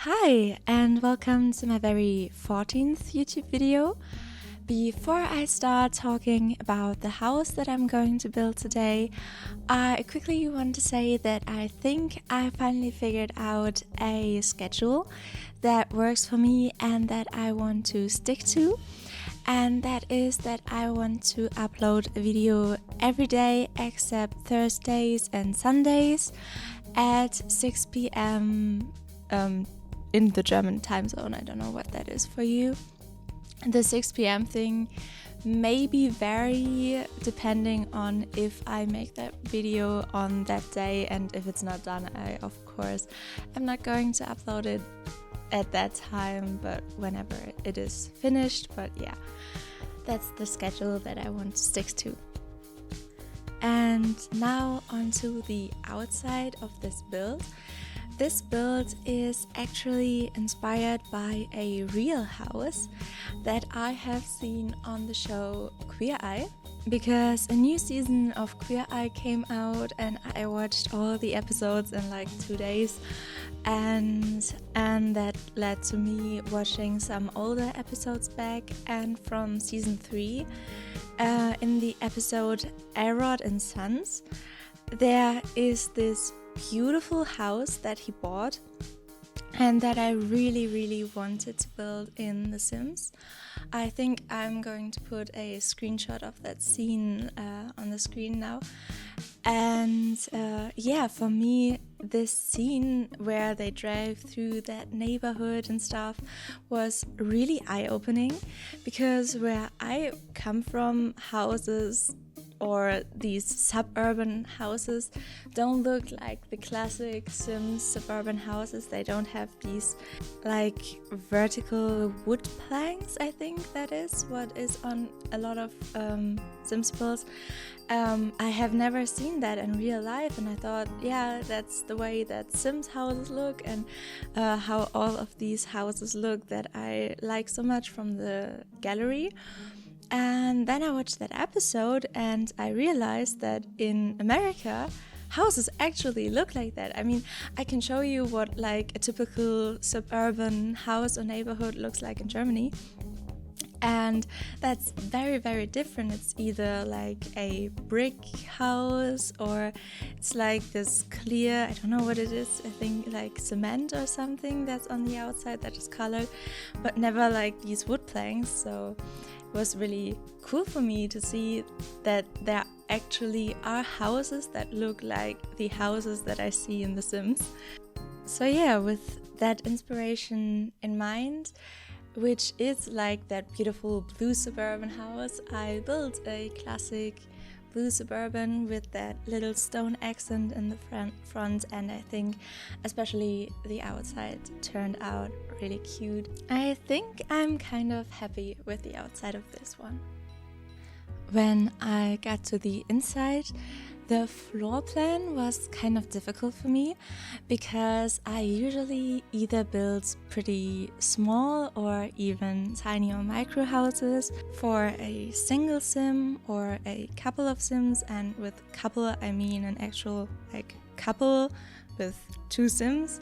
Hi, and welcome to my very 14th YouTube video. Before I start talking about the house that I'm going to build today, I quickly want to say that I think I finally figured out a schedule that works for me and that I want to stick to. And that is that I want to upload a video every day except Thursdays and Sundays at 6 p.m. In the German time zone. I don't know what that is for you. The 6 p.m. thing may be vary depending on if I make that video on that day, and if it's not done, I of course am not going to upload it at that time, but whenever it is finished. But yeah, that's the schedule that I want to stick to. And now onto the outside of this build. This build is actually inspired by a real house that I have seen on the show Queer Eye, because a new season of Queer Eye came out and I watched all the episodes in like 2 days, and that led to me watching some older episodes back. And from season 3, in the episode Arod and Sons, there is this beautiful house that he bought and that I really wanted to build in The Sims. I think I'm going to put a screenshot of that scene on the screen now. And yeah, for me, this scene where they drive through that neighborhood and stuff was really eye-opening, because where I come from, houses or these suburban houses don't look like the classic Sims suburban houses. They don't have these like vertical wood planks. I think that is what is on a lot of Sims builds. I have never seen that in real life, and I thought, yeah, that's the way that Sims houses look, and how all of these houses look that I like so much from the gallery. And then I watched that episode and I realized that in America, houses actually look like that. I mean, I can show you what like a typical suburban house or neighborhood looks like in Germany. And that's very different. It's either like a brick house or it's like this clear, I don't know what it is, I think like cement or something that's on the outside that is colored, but never like these wood planks. So it was really cool for me to see that there actually are houses that look like the houses that I see in The Sims. So yeah, with that inspiration in mind, which is like that beautiful blue suburban house, I built a classic blue suburban with that little stone accent in the front, and I think especially the outside turned out really cute. I think I'm kind of happy with the outside of this one. When I got to the inside, the floor plan was kind of difficult for me, because I usually either build pretty small or even tiny or micro houses for a single sim or a couple of sims, and with couple I mean an actual like couple with 2 sims.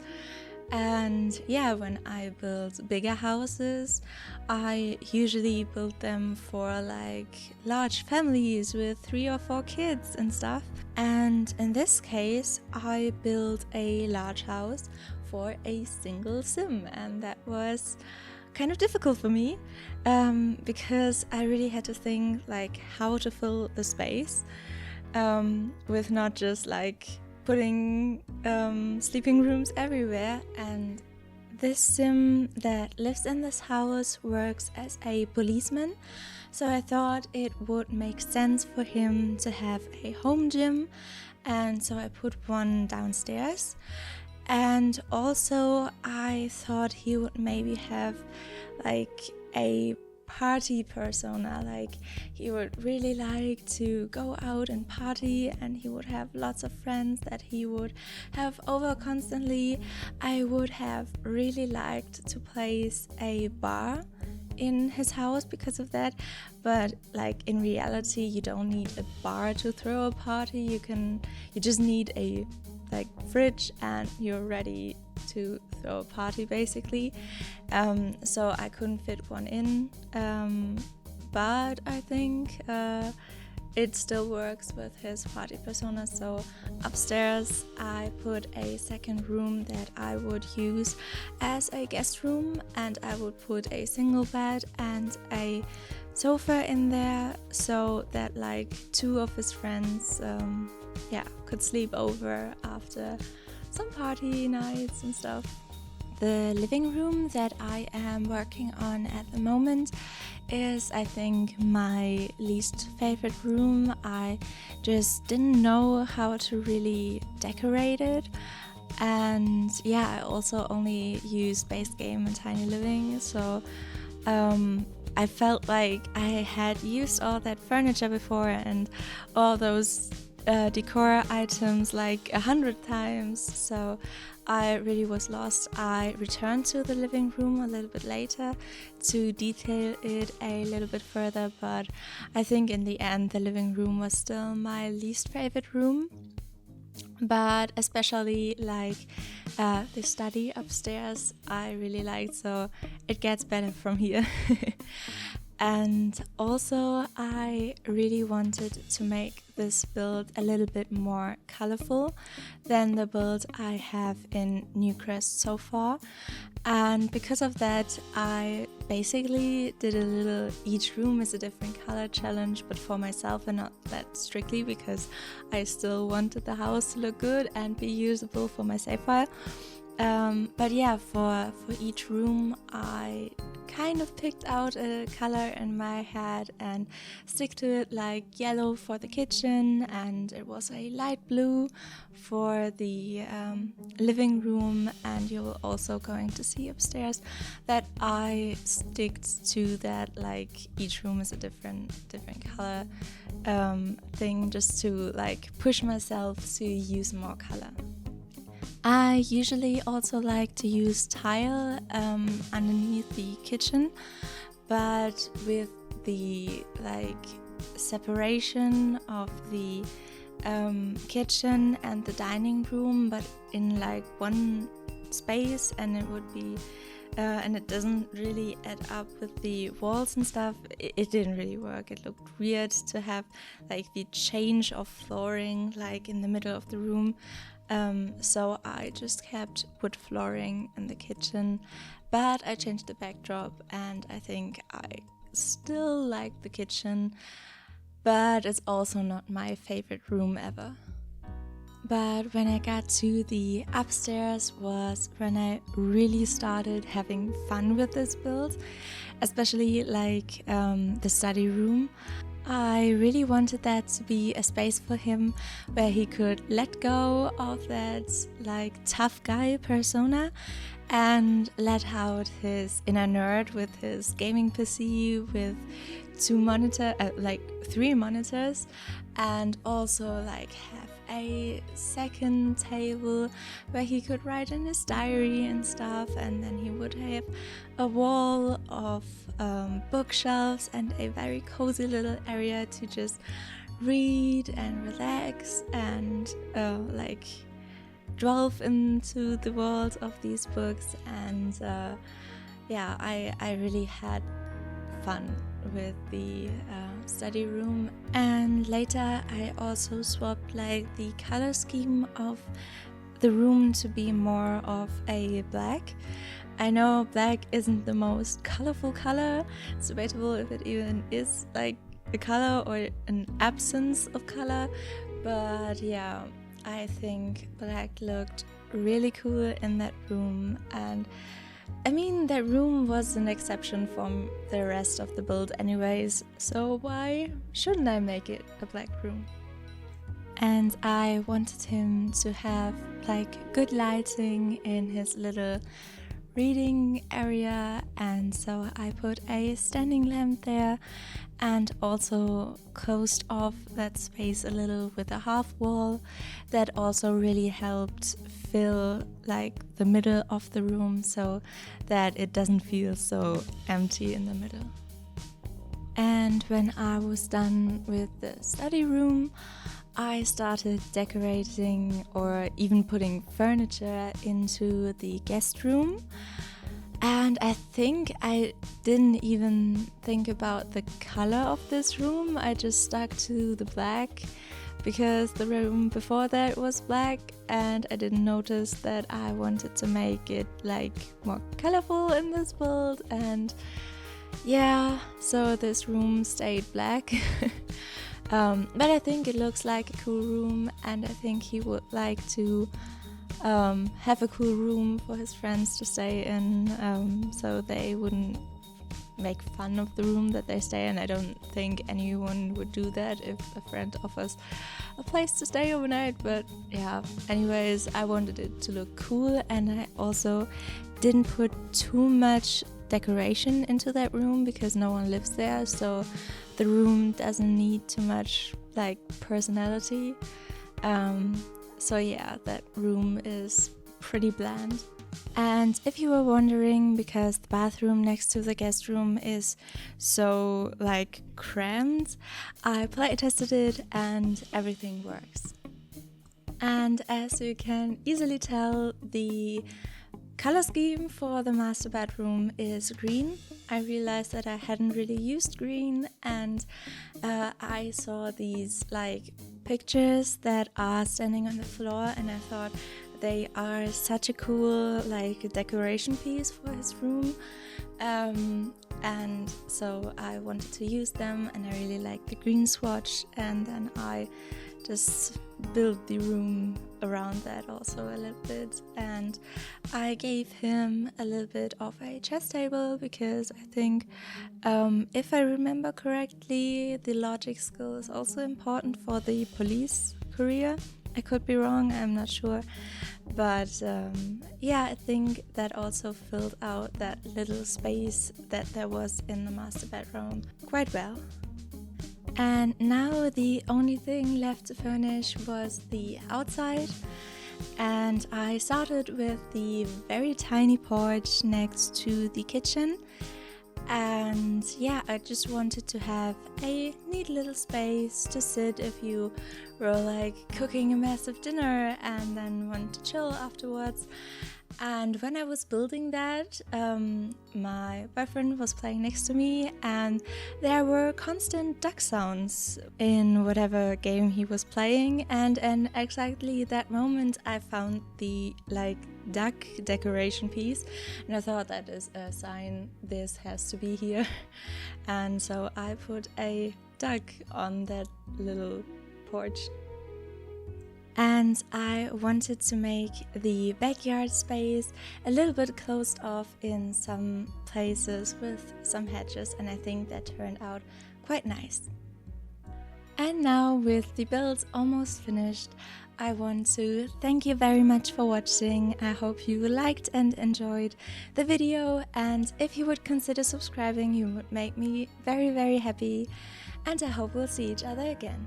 And yeah, when I build bigger houses, I usually build them for like large families with 3 or 4 kids and stuff. And in this case, I built a large house for a single sim, and that was kind of difficult for me, because I really had to think like how to fill the space with not just like putting sleeping rooms everywhere. And this sim that lives in this house works as a policeman, so I thought it would make sense for him to have a home gym, and so I put one downstairs. And also I thought he would maybe have like a party persona, like he would really like to go out and party, and he would have lots of friends that he would have over constantly. I would have really liked to place a bar in his house because of that, but like in reality you don't need a bar to throw a party. You just need a like fridge and you're ready to throw a party basically. So I couldn't fit one in, but I think it still works with his party persona. So upstairs I put a second room that I would use as a guest room, and I would put a single bed and a sofa in there so that like 2 of his friends could sleep over after some party nights and stuff. The living room that I am working on at the moment is, I think, my least favorite room. I just didn't know how to really decorate it. And yeah, I also only use base game and tiny living, so I felt like I had used all that furniture before and all those decor items like 100 times, so I really was lost. I returned to the living room a little bit later to detail it a little bit further, but I think in the end the living room was still my least favorite room. But especially like the study upstairs I really liked, so it gets better from here. And also I really wanted to make this build a little bit more colorful than the build I have in Newcrest so far. And because of that, I basically did a little each room is a different color challenge, but for myself and not that strictly, because I still wanted the house to look good and be usable for my save file. But yeah, for each room I kind of picked out a color in my head and stick to it, like yellow for the kitchen, and it was a light blue for the living room. And you're also going to see upstairs that I sticked to that, like each room is a different color thing, just to like push myself to use more color. I usually also like to use tile underneath the kitchen, but with the like separation of the kitchen and the dining room, but in like one space, and it would be and it doesn't really add up with the walls and stuff. It didn't really work. It looked weird to have like the change of flooring like in the middle of the room. So I just kept wood flooring in the kitchen, but I changed the backdrop, and I think I still like the kitchen, but it's also not my favorite room ever. But when I got to the upstairs was when I really started having fun with this build, especially like the study room. I really wanted that to be a space for him where he could let go of that like tough guy persona and let out his inner nerd with his gaming PC with 3 monitors, and also like have a second table where he could write in his diary and stuff, and then he would have a wall of bookshelves and a very cozy little area to just read and relax and like delve into the world of these books. And I really had fun with the study room. And later I also swapped like the color scheme of the room to be more of a black. I know black isn't the most colorful color. It's debatable if it even is like a color or an absence of color, but yeah, I think black looked really cool in that room. And I mean, that room was an exception from the rest of the build anyways, so why shouldn't I make it a black room? And I wanted him to have like good lighting in his little reading area, and so I put a standing lamp there and also closed off that space a little with a half wall that also really helped fill like the middle of the room so that it doesn't feel so empty in the middle. And when I was done with the study room, I started decorating or even putting furniture into the guest room. And I think I didn't even think about the color of this room. I just stuck to the black because the room before that was black, and I didn't notice that I wanted to make it like more colorful in this build. And yeah, so this room stayed black. But I think it looks like a cool room, and I think he would like to have a cool room for his friends to stay in, so they wouldn't make fun of the room that they stay in. I don't think anyone would do that if a friend offers a place to stay overnight, but yeah, anyways, I wanted it to look cool, and I also didn't put too much decoration into that room because no one lives there, so the room doesn't need too much like personality. So yeah, that room is pretty bland. And if you were wondering, because the bathroom next to the guest room is so like crammed, I play tested it and everything works. And as you can easily tell, the color scheme for the master bedroom is green. I realized that I hadn't really used green, and I saw these like pictures that are standing on the floor, and I thought they are such a cool like decoration piece for his room, and so I wanted to use them, and I really like the green swatch, and then I just built the room around that also a little bit. And I gave him a little bit of a chess table because I think, if I remember correctly, the logic skill is also important for the police career. I could be wrong, I'm not sure, but yeah, I think that also filled out that little space that there was in the master bedroom quite well. And now the only thing left to furnish was the outside, and I started with the very tiny porch next to the kitchen. And yeah, I just wanted to have a neat little space to sit if you were like cooking a massive dinner and then want to chill afterwards. And when I was building that, my boyfriend was playing next to me, and there were constant duck sounds in whatever game he was playing, and in exactly that moment I found the like duck decoration piece, and I thought that is a sign this has to be here. And so I put a duck on that little porch. And I wanted to make the backyard space a little bit closed off in some places with some hedges, and I think that turned out quite nice. And now, with the build almost finished, I want to thank you very much for watching. I hope you liked and enjoyed the video, and if you would consider subscribing, you would make me very, very happy, and I hope we'll see each other again.